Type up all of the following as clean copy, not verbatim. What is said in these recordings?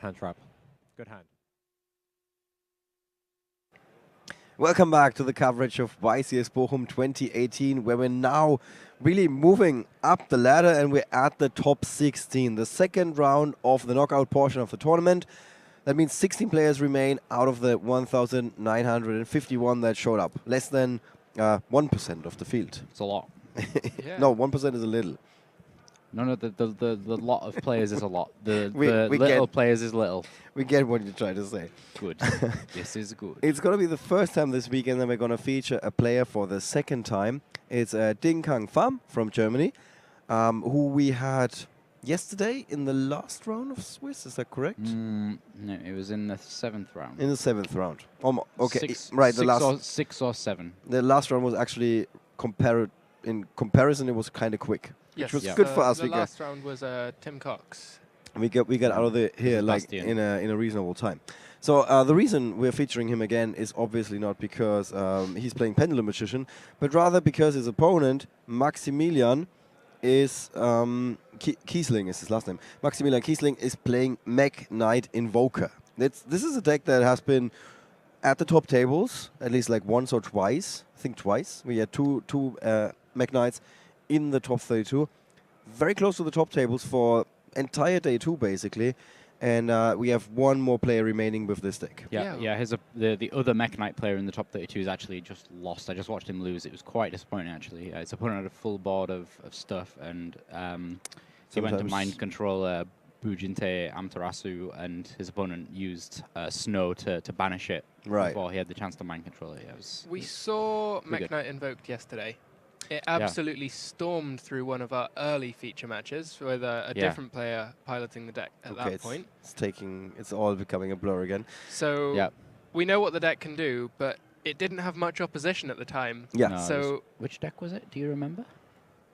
hand trap. Good hand. Welcome back to the coverage of YCS Bochum 2018, where we're now really moving up the ladder and we're at the top 16, the second round of the knockout portion of the tournament. That means 16 players remain out of the 1,951 that showed up. Less than 1% of the field. It's a lot. Yeah. No, 1% is a little. No, the lot of players is a lot. The We little players is little. We get what you're trying to say. Good. This is good. It's going to be the first time this weekend that we're going to feature a player for the second time. It's Dinh Pham from Germany, who we had yesterday in the last round of Swiss. Is that correct? No, it was in the 7th round. In the 7th round. Okay, Six or seven. The last round was actually in comparison. It was kind of quick, Yes, which was good for us. The last round was Tim Cox. We got out of here like in a reasonable time. So the reason we're featuring him again is obviously not because he's playing Pendulum Magician, but rather because his opponent Maximilian is Kiesling is his last name. Maximilian Kiesling is playing Mekk-Knight Invoker. This is a deck that has been at the top tables at least like once or twice. I think twice. We had two Mekk-Knights in the top 32, very close to the top tables for entire day 2 basically, and we have one more player remaining with this deck. Yeah. The other Mekk-Knight player in the top 32 is actually just lost. I just watched him lose. It was quite disappointing actually. His opponent had a full board of stuff, and he went to mind control Bujinte Amaterasu, and his opponent used Snow to banish it before he had the chance to mind control it. We saw Mekk-Knight Invoked yesterday. It absolutely stormed through one of our early feature matches with a different player piloting the deck at that point. It's all becoming a blur again. So we know what the deck can do, but it didn't have much opposition at the time. Yeah. No, so which deck was it? Do you remember?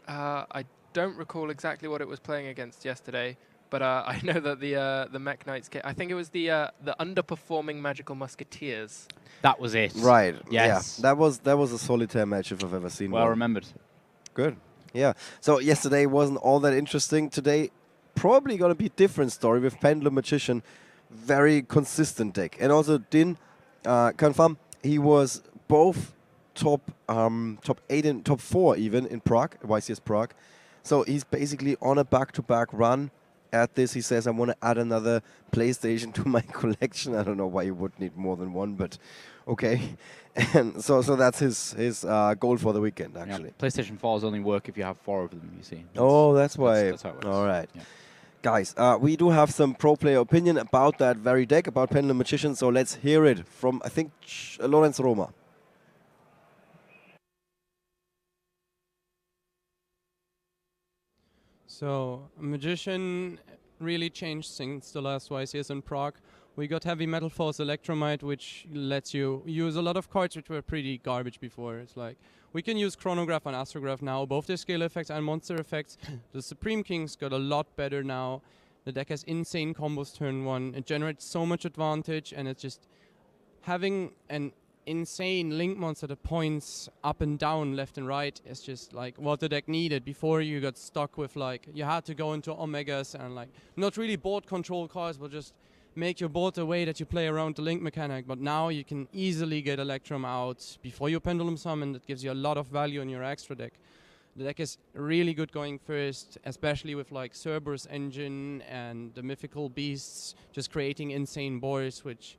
I don't recall exactly what it was playing against yesterday, but I know that the Mekk-Knights, I think it was the underperforming Magical Musketeers. That was it. Right. Yes. Yeah. That was a solitaire match if I've ever seen one. Well remembered. Good. Yeah. So yesterday wasn't all that interesting. Today probably going to be a different story with Pendulum Magician. Very consistent deck. And also Dinh Pham, he was both top 8 and top 4 even in Prague, YCS Prague. So he's basically on a back-to-back run. At this, he says, I want to add another PlayStation to my collection. I don't know why you would need more than one, but okay. And so that's his goal for the weekend, actually. Yeah, PlayStation 4s only work if you have 4 of them, you see. That's why. That's how it works. All right. Yeah. Guys, we do have some pro player opinion about that very deck, about Pendulum Magician, so let's hear it from, I think, Lorenz Roma. So, Magician really changed since the last YCS in Prague. We got Heavy Metal Force Electromite, which lets you use a lot of cards which were pretty garbage before. It's like, we can use Chronograph and Astrograph now, both their skill effects and monster effects. The Supreme Kings got a lot better now. The deck has insane combos turn 1. It generates so much advantage, and it's just having an insane link monster that points up and down, left and right is just like what the deck needed. Before you got stuck with like, you had to go into Omegas and like, not really board control cards, but just make your board the way that you play around the link mechanic. But now you can easily get Electrum out before your Pendulum Summon. That gives you a lot of value in your extra deck. The deck is really good going first, especially with like Cerberus Engine and the Mythical Beasts just creating insane boards, which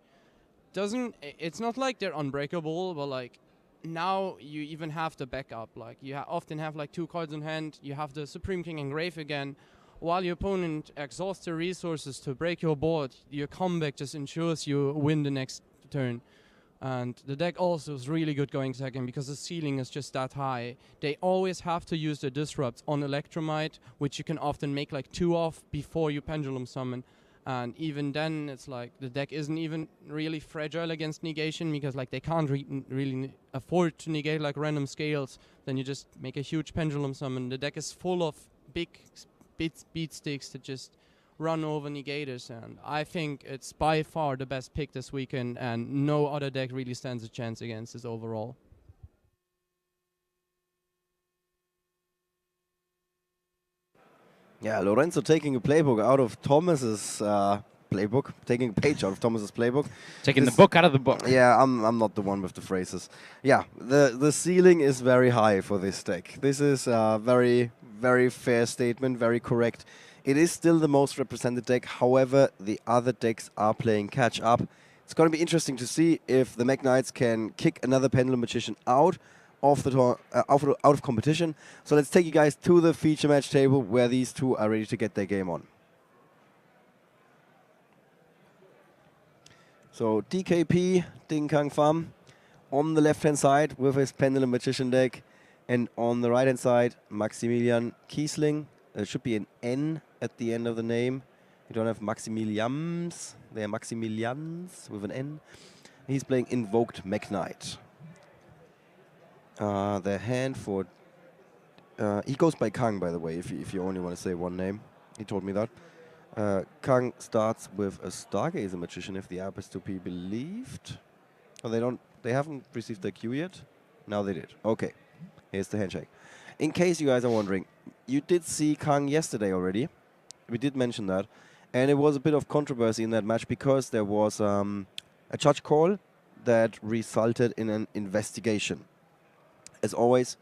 it's not like they're unbreakable, but like now you even have the backup. Like you often have like 2 cards in hand, you have the Supreme King engrave again, while your opponent exhausts their resources to break your board. Your comeback just ensures you win the next turn. And the deck also is really good going second because the ceiling is just that high. They always have to use the Disrupt on Electromite, which you can often make like 2 off before you Pendulum Summon. And even then, it's like the deck isn't even really fragile against negation because like they can't really afford to negate like random scales. Then you just make a huge Pendulum Summon. The deck is full of big beat sticks that just run over negators, and I think it's by far the best pick this weekend, and no other deck really stands a chance against this overall. Yeah, Lorenzo taking a playbook out of Thomas's playbook, taking a page out of Thomas's playbook. Taking the book out of the book. Yeah, I'm not the one with the phrases. Yeah, the ceiling is very high for this deck. This is a very, very fair statement, very correct. It is still the most represented deck. However, the other decks are playing catch up. It's going to be interesting to see if the Mekk-Knights can kick another Pendulum Magician out of out of competition. So let's take you guys to the feature match table where these two are ready to get their game on. So DKP, Dinh, Khang, Pham, on the left-hand side with his Pendulum Magician deck, and on the right-hand side, Maximilian, Kiesling. There should be an N at the end of the name. You don't have Maximilians, they are Maximilians with an N. He's playing Invoked Mekk-Knight. Their hand for... he goes by Khang, by the way, if you only want to say one name. He told me that. Khang starts with a Stargazer Magician, if the app is to be believed. Oh, they haven't received their queue yet? Now they did. Okay, here's the handshake. In case you guys are wondering, you did see Khang yesterday already. We did mention that. And it was a bit of controversy in that match because there was a judge call that resulted in an investigation. As always,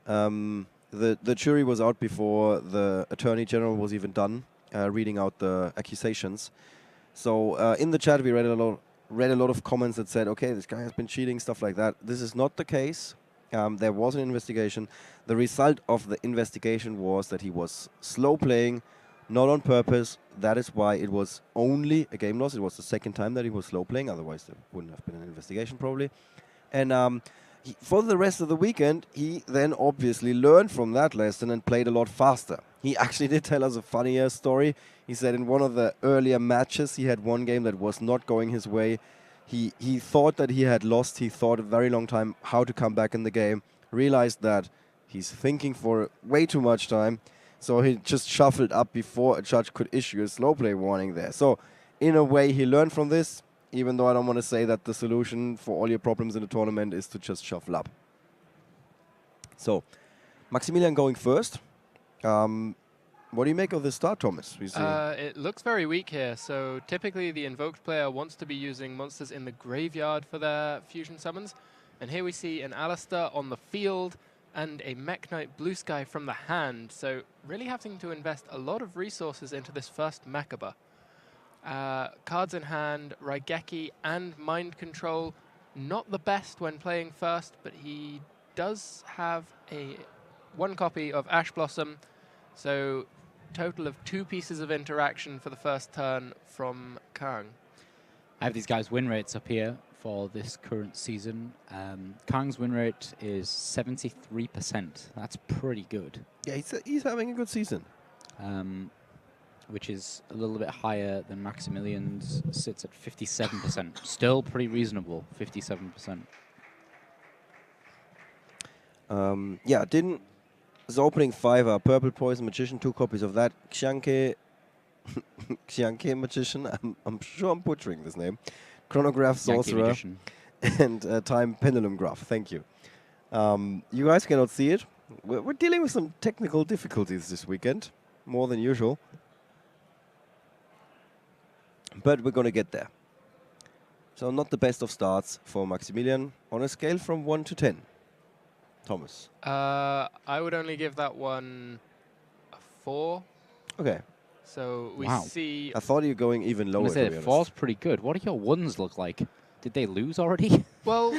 the jury was out before the Attorney General was even done reading out the accusations. So in the chat we read a lot of comments that said, okay, this guy has been cheating, stuff like that. This is not the case. There was an investigation. The result of the investigation was that he was slow playing, not on purpose. That is why it was only a game loss. It was the second time that he was slow playing. Otherwise, there wouldn't have been an investigation probably. And for the rest of the weekend, he then obviously learned from that lesson and played a lot faster. He actually did tell us a funnier story. He said in one of the earlier matches, he had one game that was not going his way. He thought that he had lost. He thought a very long time how to come back in the game. Realized that he's thinking for way too much time. So he just shuffled up before a judge could issue a slow play warning there. So in a way, he learned from this, even though I don't want to say that the solution for all your problems in the tournament is to just shuffle up. So, Maximilian going first. What do you make of the start, Thomas? It looks very weak here. So typically the Invoked player wants to be using monsters in the graveyard for their fusion summons. And here we see an Alistair on the field and a Mekk-Knight Blue Sky from the hand. So really having to invest a lot of resources into this first Mekaba. Cards in hand, Raigeki and Mind Control, not the best when playing first, but he does have one copy of Ash Blossom, so total of 2 pieces of interaction for the first turn from Khang. I have these guys' win rates up here for this current season. Khang's win rate is 73%. That's pretty good. Yeah, he's having a good season. Which is a little bit higher than Maximilian's, sits at 57%. Still pretty reasonable, 57%. Yeah, Dinh is opening 5, Purple Poison Magician, 2 copies of that. Xianke Magician, I'm sure I'm butchering this name. Chronograph Sorcerer, and Time Pendulum Graph, thank you. You guys cannot see it. We're dealing with some technical difficulties this weekend, more than usual. But we're going to get there. So not the best of starts for Maximilian on a scale from 1 to 10. Thomas? I would only give that one a 4. Okay. So we see... I thought you were going even lower, to be honest. 4's pretty good. What do your 1s look like? Did they lose already? Well,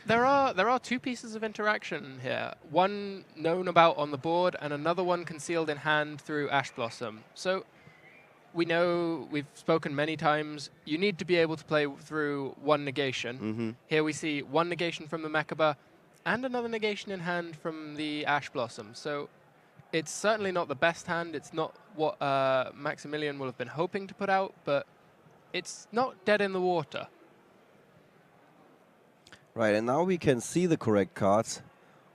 there are 2 pieces of interaction here. One known about on the board and another one concealed in hand through Ash Blossom. So we know, we've spoken many times, you need to be able to play through 1 negation. Here we see 1 negation from the Mekaba and another negation in hand from the Ash Blossom. So it's certainly not the best hand. It's not what Maximilian will have been hoping to put out, but it's not dead in the water. Right, and now we can see the correct cards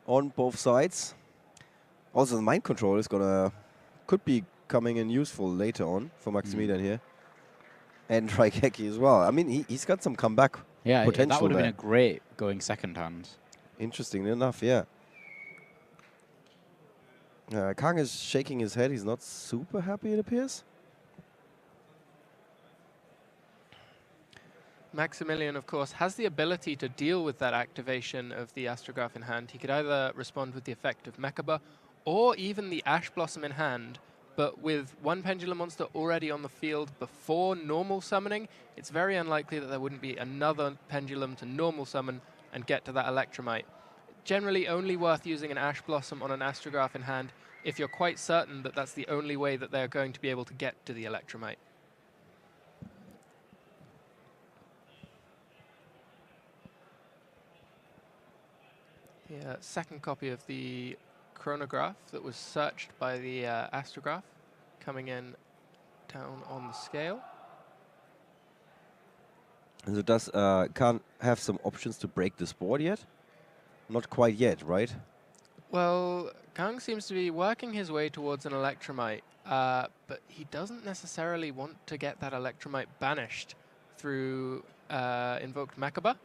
on both sides. Also, the Mind Control is could be coming in useful later on for Maximilian here. And Raigeki as well. I mean, he's got some comeback potential that would have there. been a great going second hand. Interestingly enough, yeah. Khang is shaking his head. He's not super happy, it appears. Maximilian, of course, has the ability to deal with that activation of the Astrograph in hand. He could either respond with the effect of Mekaba or even the Ash Blossom in hand, but with one Pendulum monster already on the field before normal summoning, it's very unlikely that there wouldn't be another Pendulum to normal summon and get to that Electromite. Generally only worth using an Ash Blossom on an Astrograph in hand if you're quite certain that that's the only way that they're going to be able to get to the Electromite. The second copy of the chronograph that was searched by the Astrograph coming in down on the scale. So does Khang have some options to break this board yet? Not quite yet, right? Well, Khang seems to be working his way towards an Electromite, but he doesn't necessarily want to get that Electromite banished through Invoked Mekk-Knight.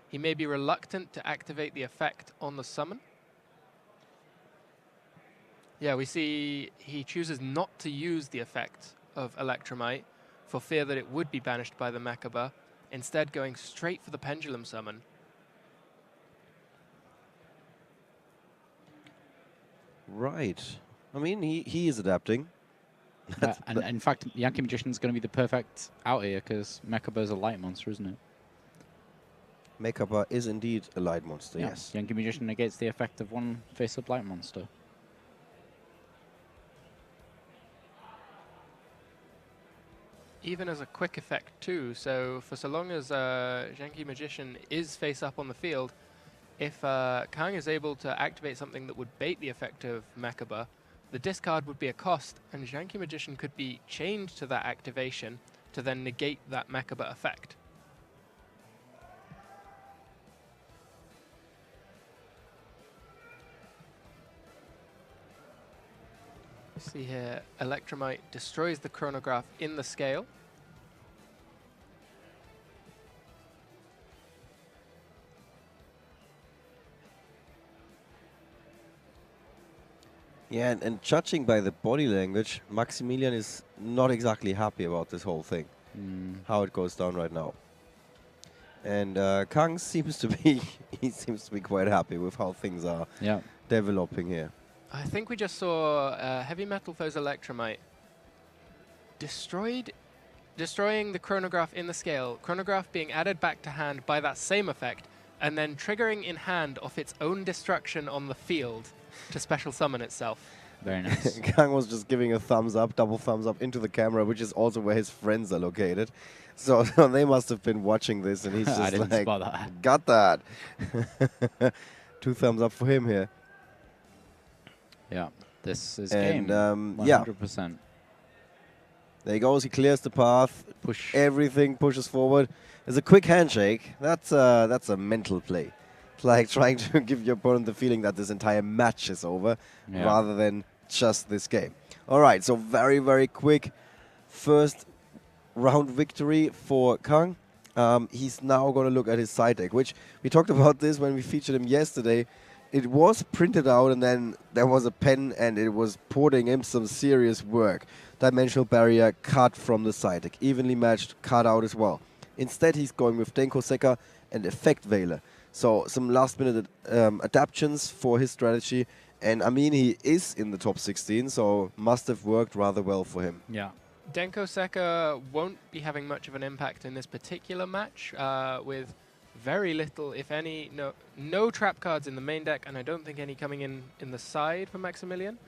He may be reluctant to activate the effect on the summon. Yeah, we see he chooses not to use the effect of Electromite for fear that it would be banished by the Mekk-Knight, instead going straight for the Pendulum summon. Right. I mean, he is adapting. And in fact, Yankee Magician is going to be the perfect out here because Mekk-Knight is a light monster, isn't it? Mekk-Knight is indeed a light monster, Yeah. yes. Yankee Magician negates the effect of one face-up light monster. Even as a quick effect too, so for so long as Yankee Magician is face-up on the field, if Khang is able to activate something that would bait the effect of Mekk-Knight, the discard would be a cost, and Yankee Magician could be chained to that activation to then negate that Mekk-Knight effect. See here, Electromite destroys the chronograph in the scale. Yeah, and judging by the body language, Maximilian is not exactly happy about this whole thing, how it goes down right now. And Khang seems to be, he seems to be quite happy with how things are developing here. I think we just saw Heavy Metal Foe's Electromite destroying the chronograph in the scale, chronograph being added back to hand by that same effect, and then triggering in hand off its own destruction on the field to special summon itself. Very nice. Khang was just giving a thumbs up, double thumbs up into the camera, which is also where his friends are located. So they must have been watching this, and he's just I didn't like, spot that. got that. 2 thumbs up for him here. Yeah, this is And, game. 100%. yeah. There he goes. He clears the path. Push. Everything pushes forward. There's a quick handshake. That's a mental play. It's like trying to give your opponent the feeling that this entire match is over, rather than just this game. All right, so very, very quick first round victory for Khang. He's now going to look at his side deck, which we talked about this when we featured him yesterday. It was printed out, and then there was a pen, and it was putting in some serious work. Dimensional barrier cut from the side deck, evenly matched, cut out as well. Instead, he's going with Denko Sekka and Effect Veiler. So some last-minute adaptions for his strategy. And I mean, he is in the top 16, so must have worked rather well for him. Yeah. Denko Sekka won't be having much of an impact in this particular match, with very little, if any, no trap cards in the main deck, and I don't think any coming in the side for Maximilian.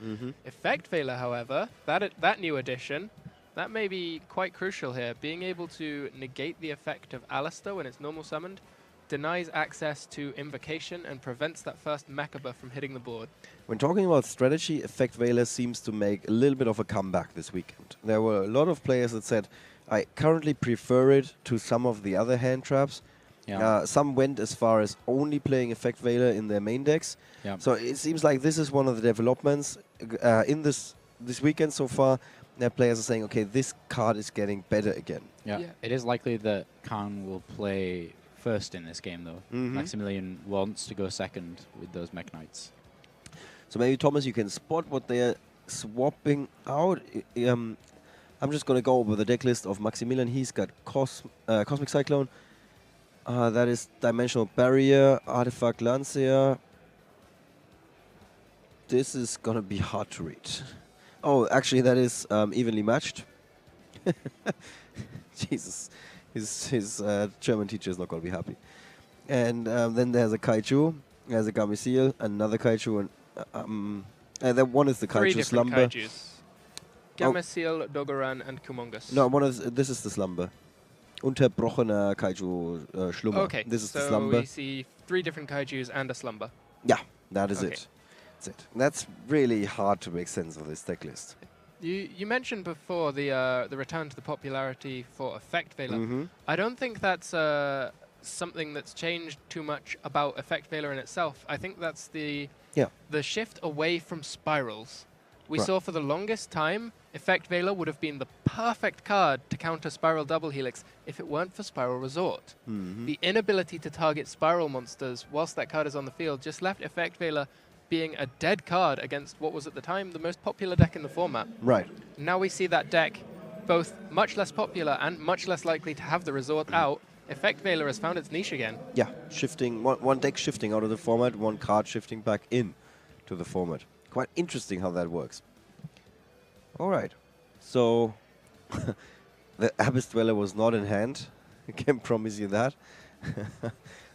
Effect Veiler, however, that new addition, that may be quite crucial here. Being able to negate the effect of Alistair when it's normal summoned denies access to Invocation and prevents that first Mekk-Knight from hitting the board. When talking about strategy, Effect Veiler seems to make a little bit of a comeback this weekend. There were a lot of players that said, I currently prefer it to some of the other hand traps. Yeah. Some went as far as only playing Effect Veiler in their main decks. Yeah. So it seems like this is one of the developments in this weekend so far. That players are saying, okay, this card is getting better again. Yeah. It is likely that Khang will play first in this game, though. Maximilian wants to go second with those Mekk-Knights. So maybe, Thomas, you can spot what they're swapping out. I'm just going to go over the deck list of Maximilian. He's got Cosmic Cyclone, That is Dimensional Barrier, Artifact Lancia. This is gonna be hard to read. Oh, actually that is evenly matched. Jesus, his German teacher is not gonna be happy. And then there's a Kaiju, there's a Gameciel, another Kaiju, and then one is the Three Kaiju different Slumber. Kaijus. Gameciel, Dogoran, and Kumongus. No, this is the Slumber. Unterbrochener Kaiju Schlummer. Okay, This is so the Slumber. we see 3 different Kaijus and a Slumber. Yeah, that is Okay. it. That's it. That's really hard to make sense of this deck list. You mentioned before the return to the popularity for Effect Veiler. Mm-hmm. I don't think that's something that's changed too much about Effect Veiler in itself. I think that's the shift away from spirals. We saw for the longest time, Effect Veiler would have been the perfect card to counter Spiral Double Helix if it weren't for Spiral Resort. Mm-hmm. The inability to target Spiral monsters whilst that card is on the field just left Effect Veiler being a dead card against what was at the time the most popular deck in the format. Right. Now we see that deck both much less popular and much less likely to have the Resort out. Effect Veiler has found its niche again. Yeah, shifting one deck shifting out of the format, one card shifting back in to the format. Quite interesting how that works. All right, so the Abyss Dweller was not in hand. I can promise you that.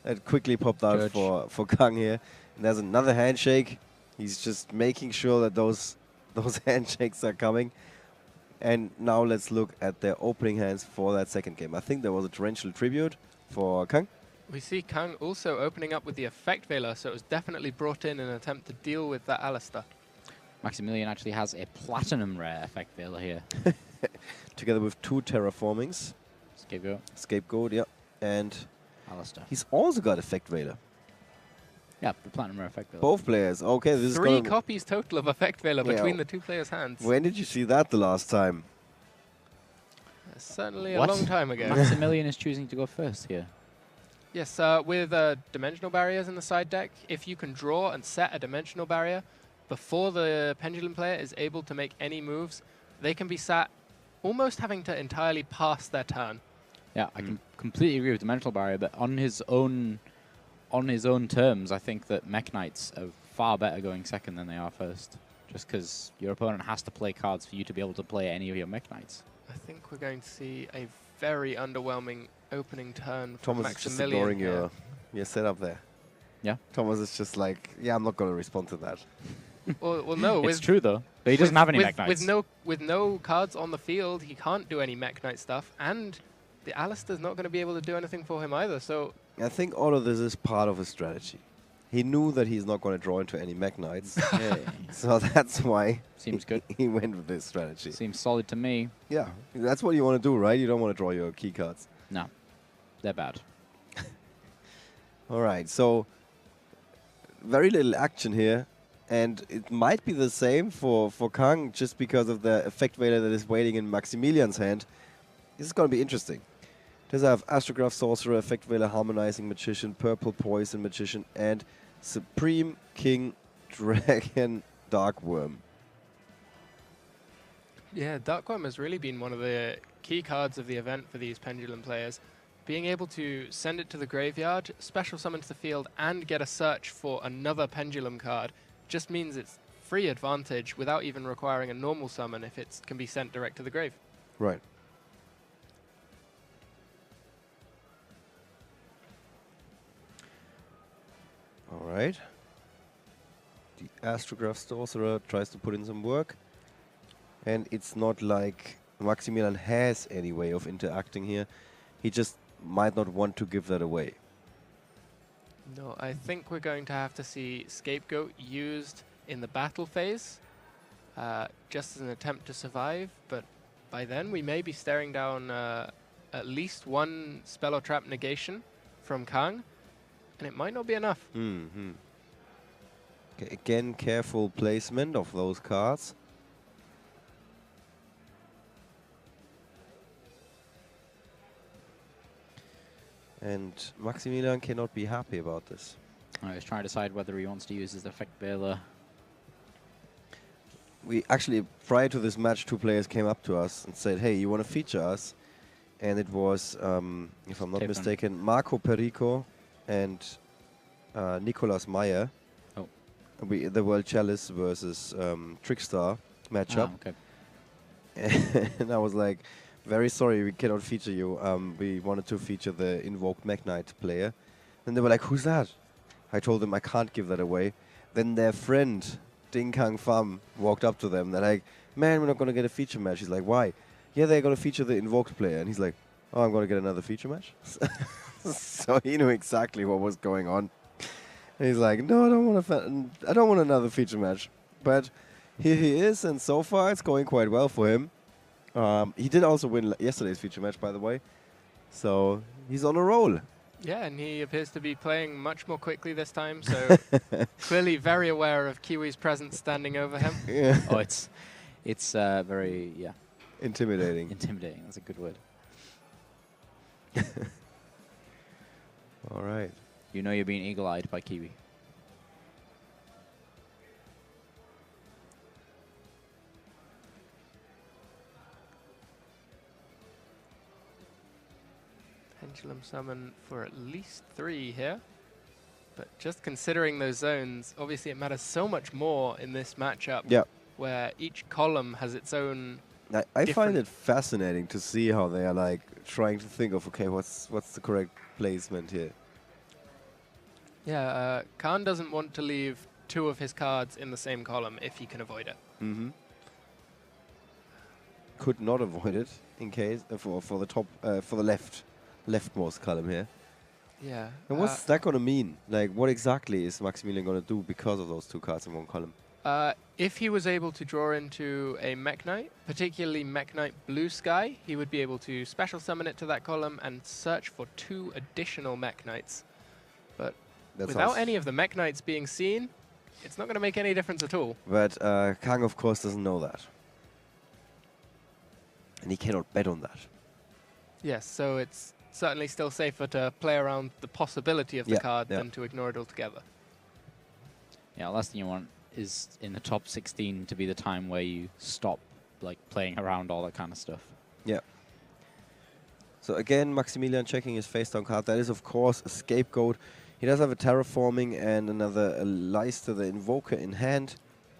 It quickly popped out for Khang here. And there's another handshake. He's just making sure that those handshakes are coming. And now let's look at their opening hands for that second game. I think there was a Torrential Tribute for Khang. We see Khang also opening up with the Effect Veiler, so it was definitely brought in an attempt to deal with that Alistair. Maximilian actually has a Platinum Rare Effect Veiler here. Together with 2 Terraformings. Scapegoat, yeah. And Alistair. he's also got Effect Veiler. Yeah, the Platinum Rare Effect Veiler. Both players. Okay, this 3 is copies total of Effect Veiler between the 2 players' hands. When did you see that the last time? Certainly a long time ago. Maximilian is choosing to go first here. Yes, with dimensional barriers in the side deck, if you can draw and set a dimensional barrier before the Pendulum player is able to make any moves, they can be sat almost having to entirely pass their turn. Yeah, I can completely agree with Dimensional Barrier, but on his own terms, I think that Mekk-Knights are far better going second than they are first, just because your opponent has to play cards for you to be able to play any of your Mekk-Knights. I think we're going to see a very underwhelming opening turn from Thomas Maximilian. is just ignoring your setup there. Yeah. Thomas is just like, yeah, I'm not going to respond to that. Well, no. It's true though, but he doesn't have any Mekk-Knights. With no cards on the field, he can't do any Mekk-Knight stuff, and the Alistair's not going to be able to do anything for him either. So I think all of this is part of his strategy. He knew that he's not going to draw into any Mekk-Knights, so that's why Seems good. he went with this strategy. Seems solid to me. Yeah, that's what you want to do, right? You don't want to draw your key cards. No, they're bad. All right, so very little action here, and it might be the same for Khang just because of the Effect Veiler that is waiting in Maximilian's hand. This is going to be interesting. Does have Astrograph Sorcerer, Effect Veiler, Harmonizing Magician, Purple Poison Magician, and Supreme King Dragon Darkworm. yeah, Darkworm has really been one of the key cards of the event for these Pendulum players. Being able to send it to the graveyard, special summon to the field, and get a search for another Pendulum card just means it's free advantage without even requiring a normal summon if it can be sent direct to the grave. Right. All right. The Astrograph Sorcerer tries to put in some work. And it's not like Maximilian has any way of interacting here. He just might not want to give that away. No, I think we're going to have to see Scapegoat used in the battle phase, just as an attempt to survive, but by then we may be staring down at least one spell or trap negation from Khang, and it might not be enough. Mm-hmm. Okay, again, careful placement of those cards. And Maximilian cannot be happy about this. I was trying to decide whether he wants to use his Effect Veiler. We actually, prior to this match, 2 players came up to us and said, hey, you want to feature us? and it was, if I'm not mistaken, Marco Perico and Nicolas Meyer. Oh. The World Chalice versus Trickstar matchup. Okay. And I was like, very sorry, we cannot feature you. We wanted to feature the Invoked Mekk-Knight player. And they were like, who's that? I told them I can't give that away. Then their friend, Dinh, Pham, walked up to them. They're like, man, we're not going to get a feature match. He's like, why? Yeah, they're going to feature the Invoked player. And he's like, oh, I'm going to get another feature match? So he knew exactly what was going on. And he's like, no, I don't want another feature match. But here he is, and so far it's going quite well for him. He did also win yesterday's feature match, by the way. So he's on a roll. Yeah, and he appears to be playing much more quickly this time, so clearly very aware of Kiwi's presence standing over him. Yeah. Oh, it's very, yeah. Intimidating. Intimidating, that's a good word. All right. You know you're being eagle-eyed by Kiwi. Pendulum summon for at least 3 here. But just considering those zones, obviously it matters so much more in this matchup. Yeah. Where each column has its own. I find it fascinating to see how they are like trying to think of, okay, what's the correct placement here. Yeah, Khang doesn't want to leave 2 of his cards in the same column if he can avoid it. Mm-hmm. Could not avoid it in case for the top for the leftmost column here. Yeah. And what's that going to mean? Like, what exactly is Maximilian going to do because of those 2 cards in one column? If he was able to draw into a Mekk-Knight, particularly Mekk-Knight Blue Sky, he would be able to special summon it to that column and search for 2 additional Mekk-Knights. But without any of the Mekk-Knights being seen, it's not going to make any difference at all. But Khang, of course, doesn't know that. And he cannot bet on that. Yes, so it's certainly still safer to play around the possibility of the card than to ignore it altogether. Yeah, last thing you want is in the top 16 to be the time where you stop like playing around all that kind of stuff. Yeah. So again, Maximilian checking his face-down card. That is, of course, a Scapegoat. He does have a Terraforming and another Lasciate, the Invoker, in hand.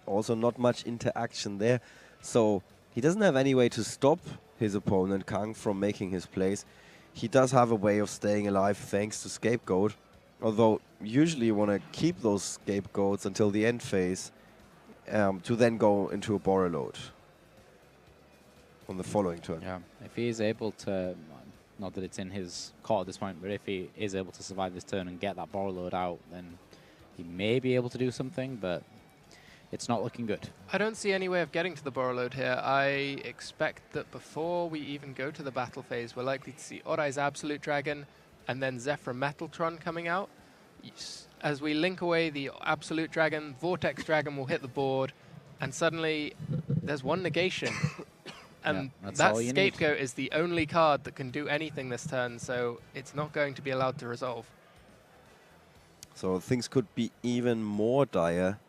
Also not much interaction there. So he doesn't have any way to stop his opponent, Khang, from making his plays. He does have a way of staying alive thanks to Scapegoat. Although, usually you want to keep those Scapegoats until the end phase to then go into a Borreload on the following turn. Yeah, if he is able to, not that it's in his court at this point, but if he is able to survive this turn and get that Borreload out, then he may be able to do something, but it's not looking good. I don't see any way of getting to the Borreload here. I expect that before we even go to the battle phase, we're likely to see Orai's Absolute Dragon and then Zephyr Metaltron coming out. As we link away the Absolute Dragon, Vortex Dragon will hit the board, and suddenly there's 1 negation. And that Scapegoat is the only card that can do anything this turn, so it's not going to be allowed to resolve. So things could be even more dire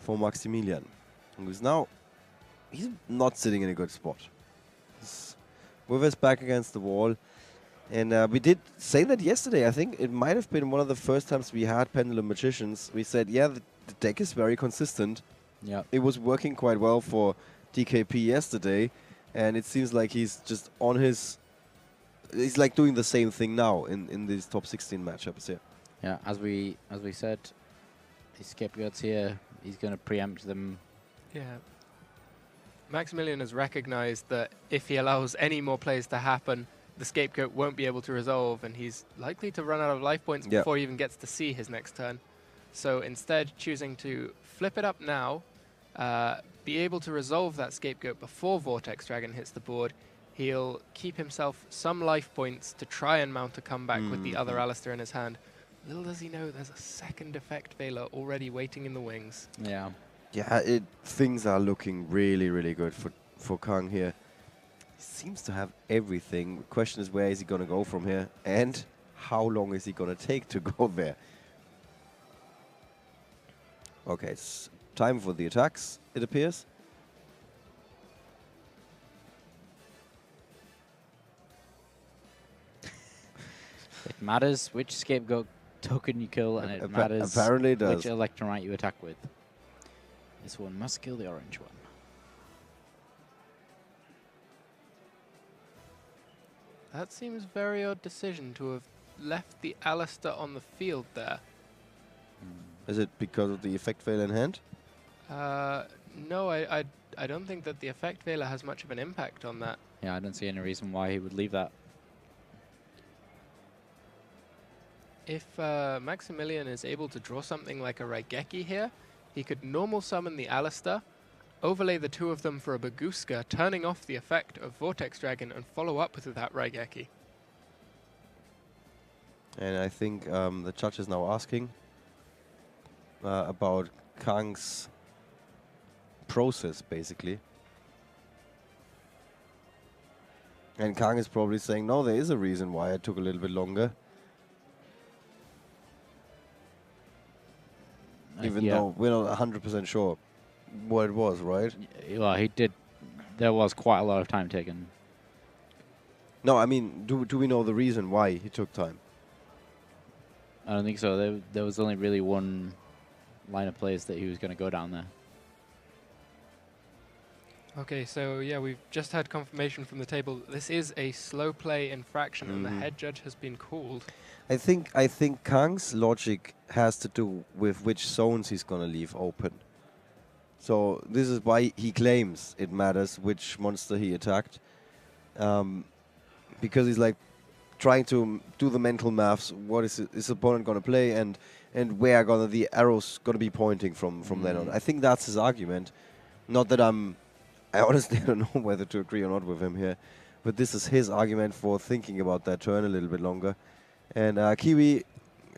for Maximilian, who's now, he's not sitting in a good spot. He's with his back against the wall. And we did say that yesterday. I think it might have been one of the first times we had Pendulum Magicians. We said, yeah, the deck is very consistent. Yeah, it was working quite well for DKP yesterday. And it seems like he's just on his... He's like doing the same thing now in these top 16 matchups here. Yeah, as we said, these Scapegoats here, he's going to preempt them. Yeah. Maximilian has recognized that if he allows any more plays to happen, the Scapegoat won't be able to resolve, and he's likely to run out of life points before he even gets to see his next turn. So instead, choosing to flip it up now, be able to resolve that Scapegoat before Vortex Dragon hits the board, he'll keep himself some life points to try and mount a comeback with the other Alistair in his hand. Little does he know there's a second Effect Veiler already waiting in the wings. Yeah. Yeah, things are looking really, really good for Khang here. He seems to have everything. The question is, where is he going to go from here? And how long is he going to take to go there? Okay, it's time for the attacks, it appears. It matters which scapegoat token you kill, and it matters apparently does. which electromite you attack with. This one must kill the orange one. That seems a very odd decision to have left the Alistair on the field there. Is it because of the effect veil in hand? No, I don't think that the effect veiler has much of an impact on that. Yeah, I don't see any reason why he would leave that. If Maximilian is able to draw something like a Raigeki here, he could normal summon the Alistair, overlay the two of them for a Baguska, turning off the effect of Vortex Dragon and follow up with that Raigeki. And I think the judge is now asking about Khang's process, basically. And Khang is probably saying, no, there is a reason why it took a little bit longer. Even though we're not 100% sure what it was, right? Well, he did. There was quite a lot of time taken. No, I mean, do we know the reason why he took time? I don't think so. There was only really one line of plays that he was going to go down there. Okay, so yeah, we've just had confirmation from the table. This is a slow play infraction, and the head judge has been called. I think Khang's logic has to do with which zones he's gonna leave open. So this is why he claims it matters which monster he attacked, because he's like trying to do the mental maths. What is his opponent gonna play, and where are the arrows gonna be pointing from then on? I think that's his argument. Not that I honestly don't know whether to agree or not with him here, but this is his argument for thinking about that turn a little bit longer. And Kiwi,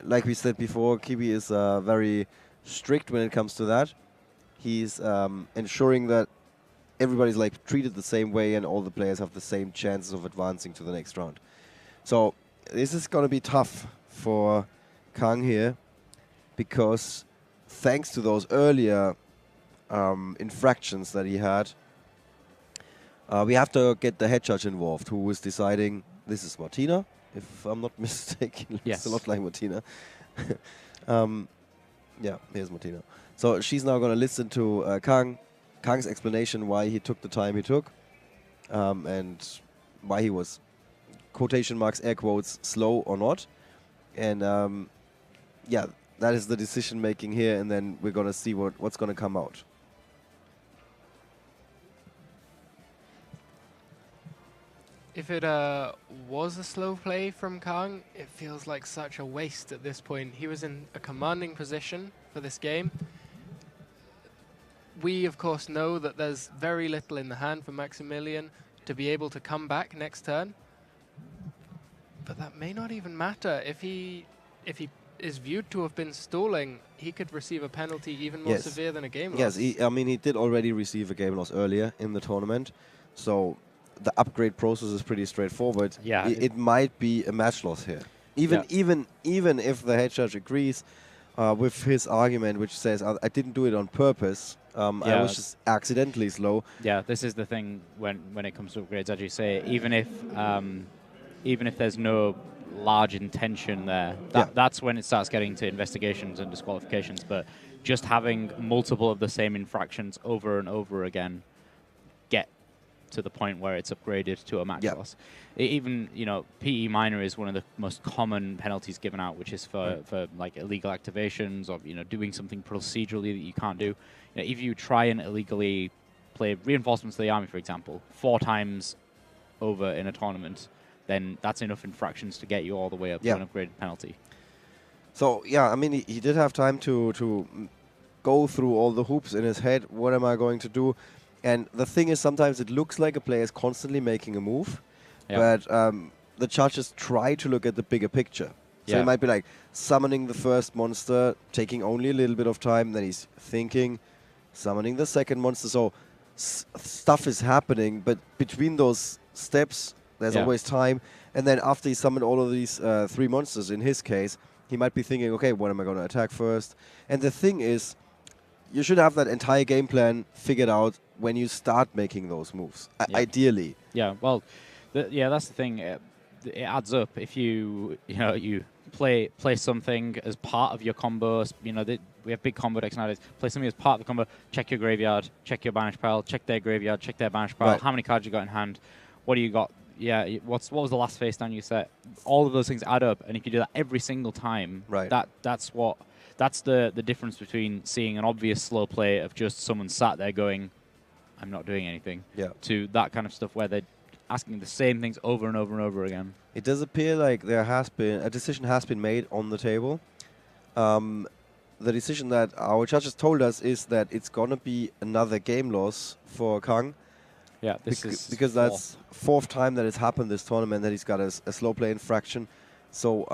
like we said before, Kiwi is very strict when it comes to that. He's ensuring that everybody's like treated the same way and all the players have the same chances of advancing to the next round. So this is going to be tough for Khang here, because thanks to those earlier infractions that he had, we have to get the head judge involved, who was deciding. This is Martina, if I'm not mistaken. Yes. It's a lot like Martina. Yeah, here's Martina. So she's now going to listen to Khang's explanation why he took the time he took, and why he was, quotation marks, air quotes, slow or not. And yeah, that is the decision making here, and then we're going to see what's going to come out. If it was a slow play from Khang, it feels like such a waste at this point. He was in a commanding position for this game. We, of course, know that there's very little in the hand for Maximilian to be able to come back next turn. But that may not even matter. If he is viewed to have been stalling, he could receive a penalty even more severe than a game loss. Yes, I mean, he did already receive a game loss earlier in the tournament. So the upgrade process is pretty straightforward. Yeah, it might be a match loss here. Even if the head judge agrees with his argument, which says I didn't do it on purpose. I was just accidentally slow. Yeah, this is the thing when it comes to upgrades, as you say. Even if there's no large intention there, that's when it starts getting to investigations and disqualifications. But just having multiple of the same infractions over and over again get to the point where it's upgraded to a match loss. Even, PE minor is one of the most common penalties given out, which is for like illegal activations or, doing something procedurally that you can't do. If you try and illegally play reinforcements of the army, for example, 4 times over in a tournament, then that's enough infractions to get you all the way up to an upgraded penalty. So, yeah, I mean, he did have time to go through all the hoops in his head. What am I going to do? And the thing is, sometimes it looks like a player is constantly making a move, but the judges try to look at the bigger picture. So he might be like summoning the first monster, taking only a little bit of time, then he's thinking, summoning the second monster. So stuff is happening, but between those steps, there's always time. And then after he summoned all of these 3 monsters, in his case, he might be thinking, okay, what am I going to attack first? And the thing is, you should have that entire game plan figured out when you start making those moves, ideally. Yeah, well, that's the thing. it adds up. If you play something as part of your combo, we have big combo decks nowadays. Play something as part of the combo. Check your graveyard, check your banish pile, check their graveyard, check their banish pile. Right. How many cards you got in hand? What do you got? Yeah, what was the last face down you set? All of those things add up, and if you do that every single time, right. that's the difference between seeing an obvious slow play of just someone sat there going, I'm not doing anything, to that kind of stuff where they're asking the same things over and over and over again. It does appear like there has been a decision has been made on the table. The decision that our judges told us is that it's gonna be another game loss for Khang. Yeah, because that's fourth time that it's happened this tournament that he's got a slow play infraction. So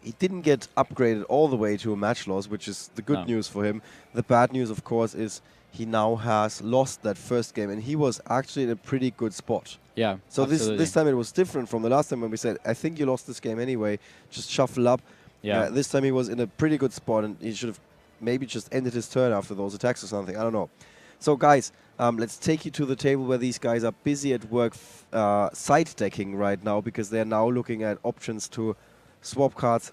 he didn't get upgraded all the way to a match loss, which is the good news for him. The bad news, of course, is he now has lost that first game, and he was actually in a pretty good spot. Yeah. So this time it was different from the last time when we said, I think you lost this game anyway, just shuffle up. Yeah. This time he was in a pretty good spot, and he should have maybe just ended his turn after those attacks or something. I don't know. So guys, let's take you to the table where these guys are busy at work side decking right now, because they're now looking at options to swap cards,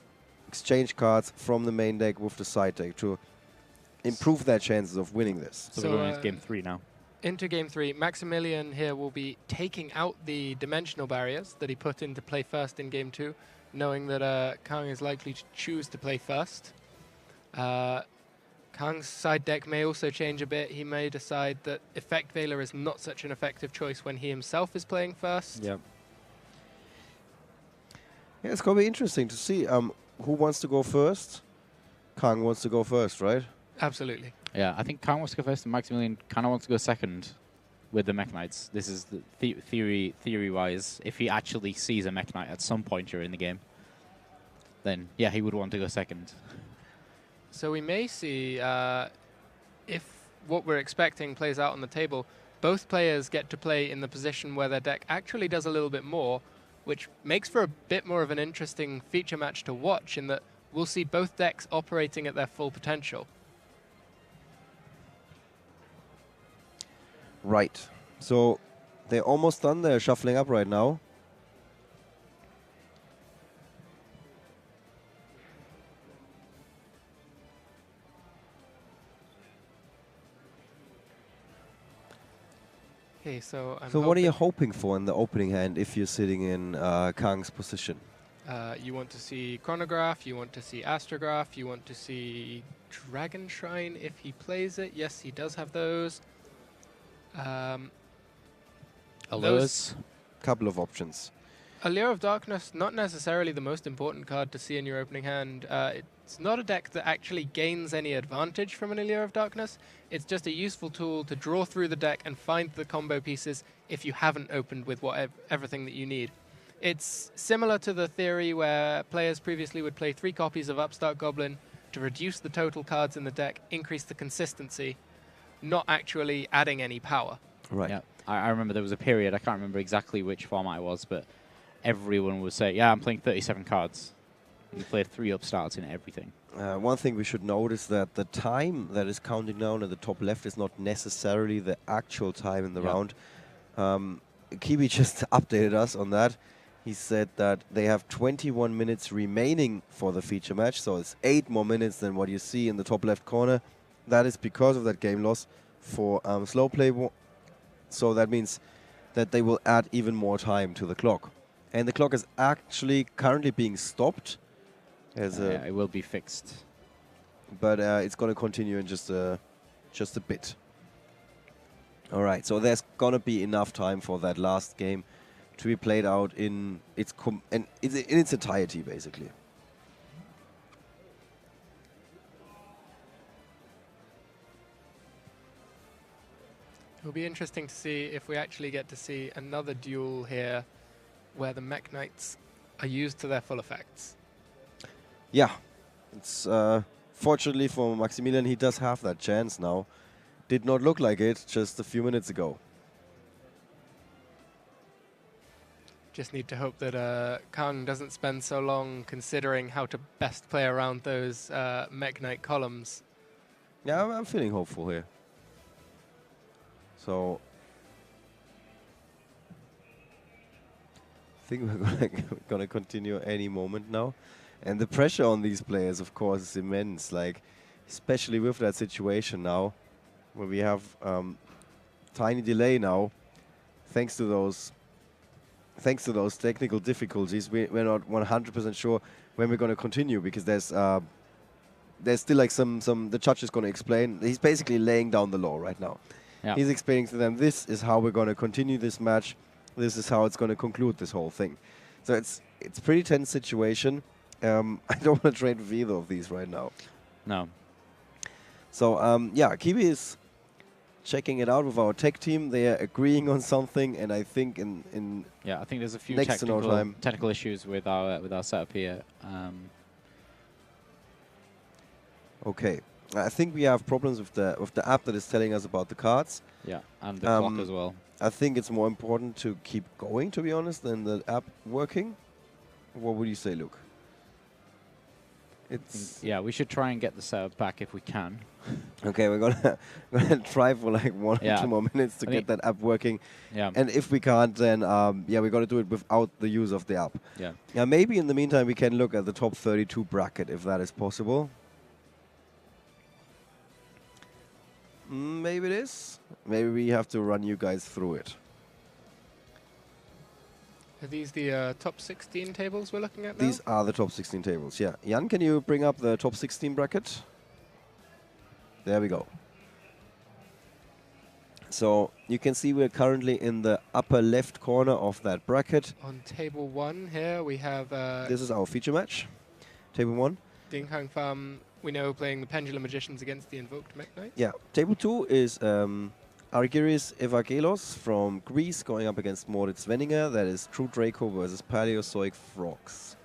exchange cards from the main deck with the side deck to improve their chances of winning this. So we're going into game 3 now. Into game 3, Maximilian here will be taking out the dimensional barriers that he put into play first in game 2, knowing that Khang is likely to choose to play first. Khang's side deck may also change a bit. He may decide that Effect Veiler is not such an effective choice when he himself is playing first. Yeah, it's going to be interesting to see who wants to go first. Khang wants to go first, right? Absolutely. Yeah, I think Khang wants to go first and Maximilian kind of wants to go second with the Mekk-Knights. This is the theory-wise. If he actually sees a Mekk-Knight at some point during the game, then yeah, he would want to go second. So we may see, if what we're expecting plays out on the table, both players get to play in the position where their deck actually does a little bit more, which makes for a bit more of an interesting feature match to watch, in that we'll see both decks operating at their full potential. Right. So they're almost done. They're shuffling up right now. Okay, so what are you hoping for in the opening hand if you're sitting in Khang's position? You want to see Chronograph, you want to see Astrograph, you want to see Dragon Shrine if he plays it. Yes, he does have those. Those couple of options. Allure of Darkness, not necessarily the most important card to see in your opening hand. It's not a deck that actually gains any advantage from an Allure of Darkness. It's just a useful tool to draw through the deck and find the combo pieces if you haven't opened with everything that you need. It's similar to the theory where players previously would play 3 copies of Upstart Goblin to reduce the total cards in the deck, increase the consistency, not actually adding any power. Right. Yeah. I remember there was a period, I can't remember exactly which format it was, but everyone would say, yeah, I'm playing 37 cards. You played 3 upstarts in everything. One thing we should note is that the time that is counting down at the top left is not necessarily the actual time in the round. Kiwi just updated us on that. He said that they have 21 minutes remaining for the feature match, so it's 8 more minutes than what you see in the top left corner. That is because of that game loss for slow play. So that means that they will add even more time to the clock. And the clock is actually currently being stopped. Yeah, it will be fixed. But it's going to continue in just a bit. All right, so there's going to be enough time for that last game to be played out in its entirety, basically. It'll be interesting to see if we actually get to see another duel here where the Mekk-Knights are used to their full effects. Yeah, it's fortunately for Maximilian, he does have that chance now. Did not look like it just a few minutes ago. Just need to hope that Khang doesn't spend so long considering how to best play around those Mekk-Knight columns. Yeah, I'm feeling hopeful here. So, think we're gonna continue any moment now. And the pressure on these players, of course, is immense. Like, especially with that situation now, where we have tiny delay now, thanks to those technical difficulties. We're not 100% sure when we're going to continue, because there's still like the judge is going to explain. He's basically laying down the law right now. Yeah. He's explaining to them, this is how we're going to continue this match. This is how it's going to conclude this whole thing. So it's a pretty tense situation. I don't want to trade with either of these right now. No. So yeah, Kiwi is checking it out with our tech team. They are agreeing on something, and I think in I think there's a few next to no time technical issues with our setup here. Okay, I think we have problems with the app that is telling us about the cards. Yeah, and the clock as well. I think it's more important to keep going, to be honest, than the app working. What would you say, Luke? Yeah, we should try and get the setup back if we can. Okay, we're gonna try for like 1 or 2 more minutes to get that app working. Yeah. And if we can't, then yeah, we're gonna do it without the use of the app. Yeah. Yeah. Maybe in the meantime we can look at the top 32 bracket if that is possible. Maybe it is. Maybe we have to run you guys through it. Are these the top 16 tables we're looking at now? These are the top 16 tables, yeah. Jan, can you bring up the top 16 bracket? There we go. So you can see we're currently in the upper left corner of that bracket. On table 1 here we have... this is our feature match. Table 1. Dinh, Khang, Pham, we know, playing the Pendulum Magicians against the Invoked Mekk-Knight. Yeah. Table 2 is Argyris Evangelos from Greece going up against Moritz Wenninger. That is True Draco versus Paleozoic Frogs.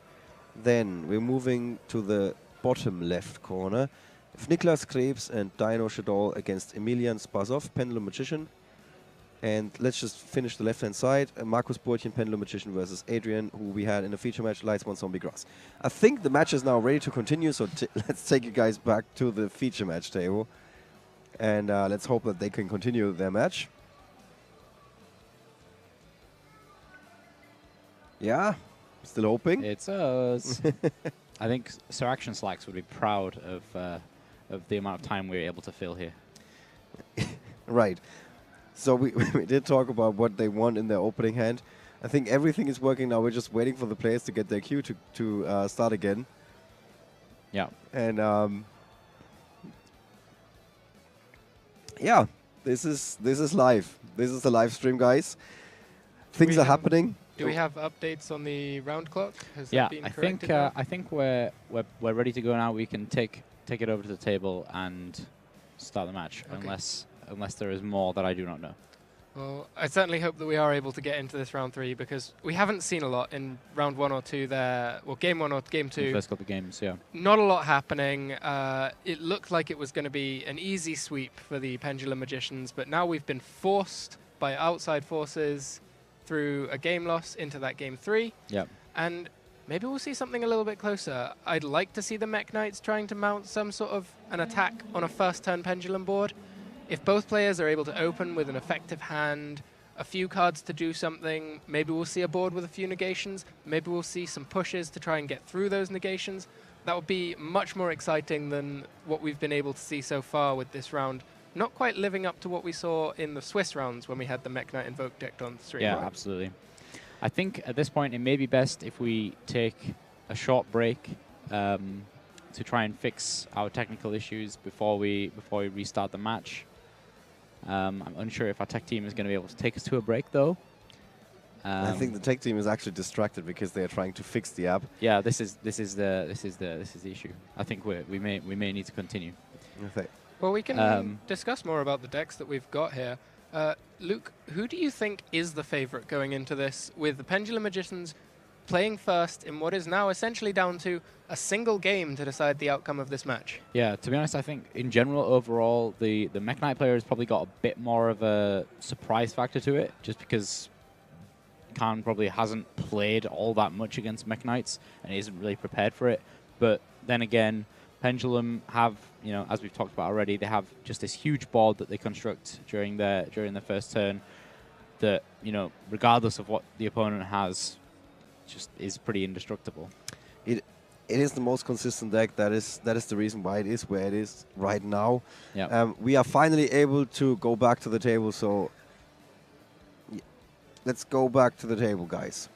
Then we're moving to the bottom left corner. Niklas Krebs and Dino Shadol against Emilian Spasov, Pendulum Magician. And let's just finish the left-hand side. Markus Burtchen, Pendulum Magician versus Adrian, who we had in a feature match, Lights One Zombie Grass. I think the match is now ready to continue, so let's take you guys back to the feature match table. And let's hope that they can continue their match. Yeah, still hoping. It's us. I think Sir Action Slacks would be proud of the amount of time we were able to fill here. Right. So we did talk about what they want in their opening hand. I think everything is working now. We're just waiting for the players to get their cue to start again. Yeah. And yeah, this is live. This is the live stream, guys. Things are happening. Do we have updates on the round clock? Has yeah, that been corrected now? I think we're ready to go now. We can take it over to the table and start the match, okay. unless there is more that I do not know. Well, I certainly hope that we are able to get into this round 3, because we haven't seen a lot in round 1 or 2 there. Well, game 1 or game 2. The first couple of games, yeah. Not a lot happening. It looked like it was going to be an easy sweep for the Pendulum Magicians, but now we've been forced by outside forces through a game loss into that game 3. Yeah. And maybe we'll see something a little bit closer. I'd like to see the Mekk-Knights trying to mount some sort of an attack on a first turn Pendulum board. If both players are able to open with an effective hand, a few cards to do something, maybe we'll see a board with a few negations, maybe we'll see some pushes to try and get through those negations. That would be much more exciting than what we've been able to see so far with this round. Not quite living up to what we saw in the Swiss rounds when we had the Mekk-Knight Invoke decked on stream. Yeah, absolutely. I think at this point it may be best if we take a short break to try and fix our technical issues before we restart the match. I'm unsure if our tech team is going to be able to take us to a break, though. I think the tech team is actually distracted because they are trying to fix the app. Yeah, this is the issue. I think we may need to continue. Okay. Well, we can discuss more about the decks that we've got here. Luke, who do you think is the favorite going into this, with the Pendulum Magicians playing first in what is now essentially down to a single game to decide the outcome of this match? Yeah, to be honest, I think in general, overall, the Mekk-Knight player has probably got a bit more of a surprise factor to it, just because Khang probably hasn't played all that much against Mekk-Knights and isn't really prepared for it. But then again, Pendulum have, as we've talked about already, they have just this huge board that they construct during their first turn that, regardless of what the opponent has, just is pretty indestructible. It is the most consistent deck. That is the reason why it is where it is right now. Yeah. We are finally able to go back to the table. So let's go back to the table, guys.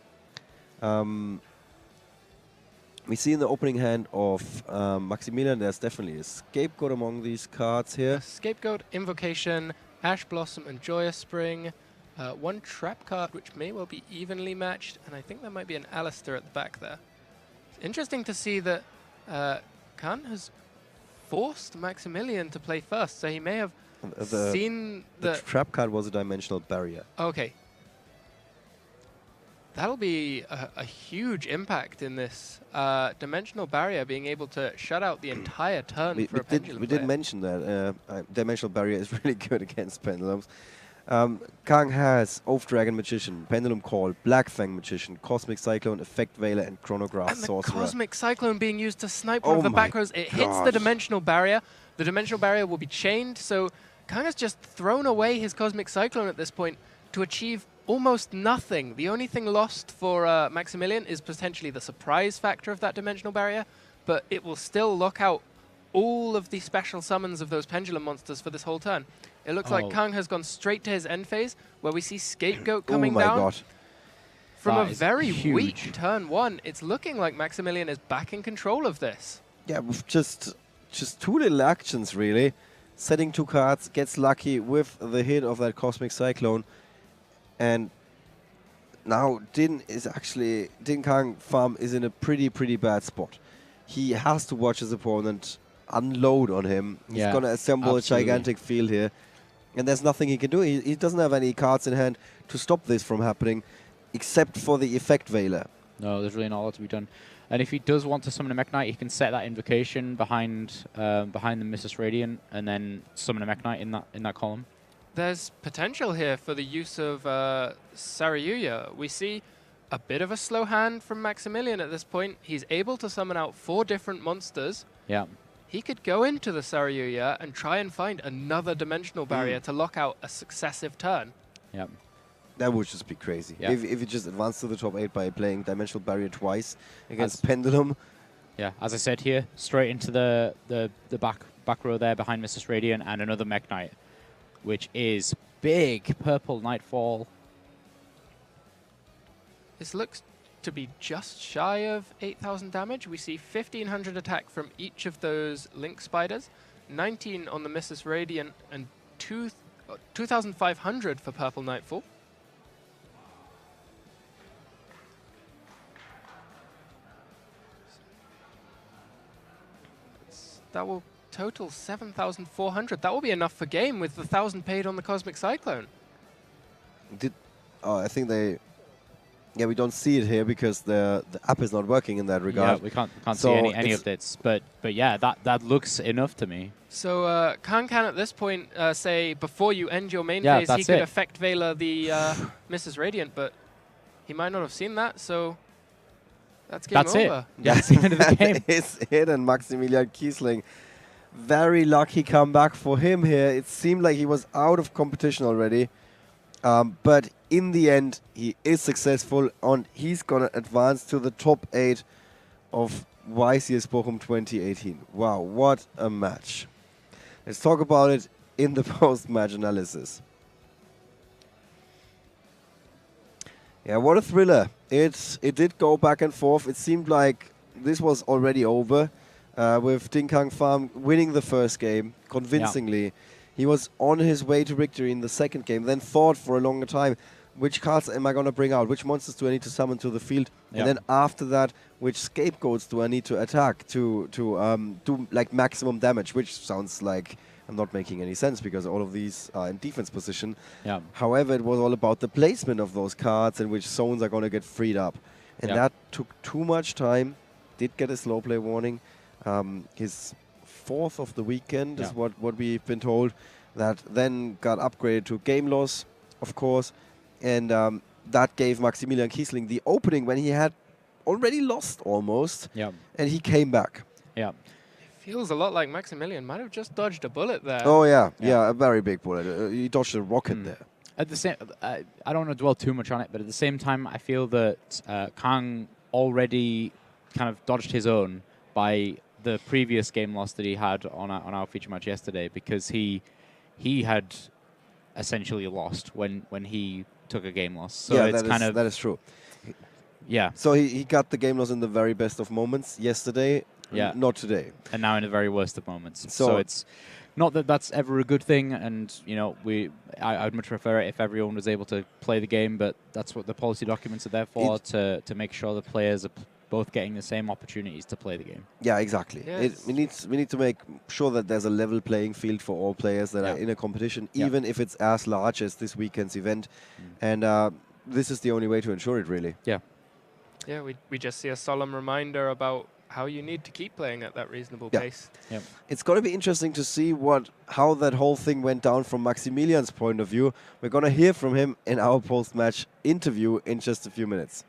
We see in the opening hand of Maximilian, there's definitely a Scapegoat among these cards here. Scapegoat, Invocation, Ash Blossom, and Joyous Spring. One trap card, which may well be evenly matched, and I think there might be an Alistair at the back there. It's interesting to see that Khang has forced Maximilian to play first, so he may have seen the trap card was a Dimensional Barrier. Okay. That'll be a huge impact in this Dimensional Barrier, being able to shut out the entire turn for a Pendulum. We did mention that Dimensional Barrier is really good against Pendulums. Khang has Oath Dragon Magician, Pendulum Call, Black Fang Magician, Cosmic Cyclone, Effect Veiler, and Chronograph and Sorcerer. The Cosmic Cyclone being used to snipe one of the back rows. It hits the Dimensional Barrier. The Dimensional Barrier will be chained, so Khang has just thrown away his Cosmic Cyclone at this point to achieve almost nothing. The only thing lost for Maximilian is potentially the surprise factor of that Dimensional Barrier, but it will still lock out all of the special summons of those Pendulum monsters for this whole turn. It looks like Khang has gone straight to his end phase, where we see Scapegoat coming down. God. From a very weak turn one, it's looking like Maximilian is back in control of this. Yeah, with just 2 little actions, really. Setting 2 cards, gets lucky with the hit of that Cosmic Cyclone. And now Khang Pham is in a pretty bad spot. He has to watch his opponent unload on him. He's going to assemble a gigantic field here. And there's nothing he can do. He doesn't have any cards in hand to stop this from happening, except for the Effect Veiler. No, there's really not a lot to be done. And if he does want to summon a Mekk-Knight, he can set that Invocation behind the Mrs. Radiant, and then summon a Mekk-Knight in that column. There's potential here for the use of Saryuya. We see a bit of a slow hand from Maximilian at this point. He's able to summon out 4 different monsters. Yeah. He could go into the Saryuya and try and find another Dimensional Barrier to lock out a successive turn. Yeah. That would just be crazy. Yeah. If you just advance to the top 8 by playing Dimensional Barrier twice against Pendulum. Yeah, as I said here, straight into the back row there behind Mrs. Radiant and another Mekk-Knight, which is big. Purple Nightfall. This looks to be just shy of 8,000 damage. We see 1,500 attack from each of those Link Spiders, 19 on the Mrs. Radiant, and 2,500 for Purple Nightfall. That will total 7,400. That will be enough for game with the 1,000 paid on the Cosmic Cyclone. I think they... Yeah, we don't see it here because the app is not working in that regard. Yeah, we can't see any updates. But yeah, that looks enough to me. So Khang can at this point say before you end your main phase, he could Effect Veiler the Mrs. Radiant, but he might not have seen that, so that's game over. That's the end of the game. That is it, and Maximilian Kiesling. Very lucky comeback for him here. It seemed like he was out of competition already. But in the end, he is successful, and he's going to advance to the top 8 of YCS Bochum 2018. Wow, what a match. Let's talk about it in the post-match analysis. Yeah, what a thriller. It did go back and forth. It seemed like this was already over with Khang Pham winning the first game convincingly. Yeah. He was on his way to victory in the second game, then thought for a longer time, which cards am I going to bring out? Which monsters do I need to summon to the field? Yep. And then after that, which scapegoats do I need to attack to do like maximum damage? Which sounds like I'm not making any sense because all of these are in defense position. Yep. However, it was all about the placement of those cards and which zones are going to get freed up. And that took too much time. Did get a slow play warning. His 4th of the weekend is what we've been told. That then got upgraded to game loss, of course, and that gave Maximilian Kiesling the opening when he had already lost almost, and he came back. Yeah, it feels a lot like Maximilian might have just dodged a bullet there. Oh yeah, a very big bullet. He dodged a rocket there. at the same, I don't want to dwell too much on it, but at the same time, I feel that Khang already kind of dodged his own by the previous game loss that he had on our feature match yesterday, because he had essentially lost when he took a game loss. So yeah, it's that is true. Yeah. So he got the game loss in the very best of moments yesterday, not today. And now in the very worst of moments. So So it's not that that's ever a good thing, and you know, I'd much prefer it if everyone was able to play the game, but that's what the policy documents are there for, to make sure the players are both getting the same opportunities to play the game. Yeah, exactly. Yes. We need to make sure that there's a level playing field for all players that are in a competition, even if it's as large as this weekend's event. And this is the only way to ensure it, really. Yeah. Yeah, we just see a solemn reminder about how you need to keep playing at that reasonable pace. Yep. It's going to be interesting to see how that whole thing went down from Maximilian's point of view. We're going to hear from him in our post-match interview in just a few minutes.